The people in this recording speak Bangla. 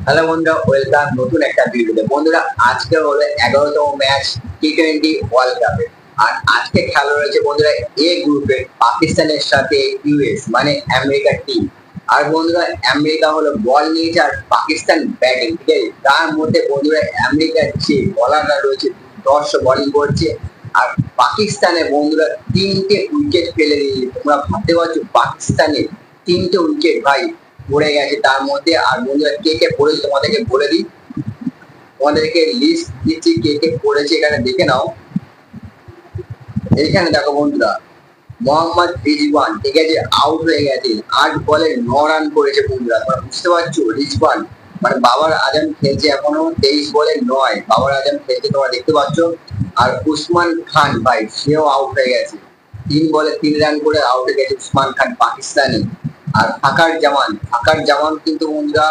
হ্যালো বন্ধুরা, ওয়েলকাম নতুন একটা ভিডিওতে। বন্ধুরা, আজকে হলো 11তম ম্যাচ টি20 ওয়ার্ল্ড কাপে। আর আজকে খেলা রয়েছে বন্ধুরা এ গ্রুপে পাকিস্তানের সাথে ইউএস মানে আমেরিকার টিম। আর বন্ধুরা, আমেরিকা হলো বল নিয়েছে আর পাকিস্তান ব্যাটিং, ঠিক আছে? তার মধ্যে বন্ধুরা আমেরিকার যে বলাররা রয়েছে 10 বোলিং করছে। আর পাকিস্তানের বন্ধুরা 3টে উইকেট ফেলে দিয়েছে। তোমরা ভাবতে পারছো পাকিস্তানের 3টে উইকেট ভাই পড়ে গেছে তার মধ্যে। আর বন্ধুরা কে কে পড়েছে তোমাদেরকে বলে দিই, তোমাদেরকে লিস্ট দিচ্ছি কে কে পড়েছে, এখানে দেখে নাও। এইখানে দেখো বন্ধুরা, মোহাম্মদ রিজওয়ান, ঠিক আছে, আউট হয়ে গেছে। 8 বলে 9 রান করেছে বন্ধুরা। তোমরা বুঝতে পারছো রিজওয়ান মানে বাবার আজম খেলছে এখনো। 23 বলে 9 বাবার আজম খেলছে, তোমরা দেখতে পাচ্ছ। আর উসমান খান ভাই সেও আউট হয়ে গেছে। 3 বলে 3 রান করে আউট হয়ে গেছে উসমান খান পাকিস্তানি। আর ফাকার জামান কিন্তু বন্ধুরা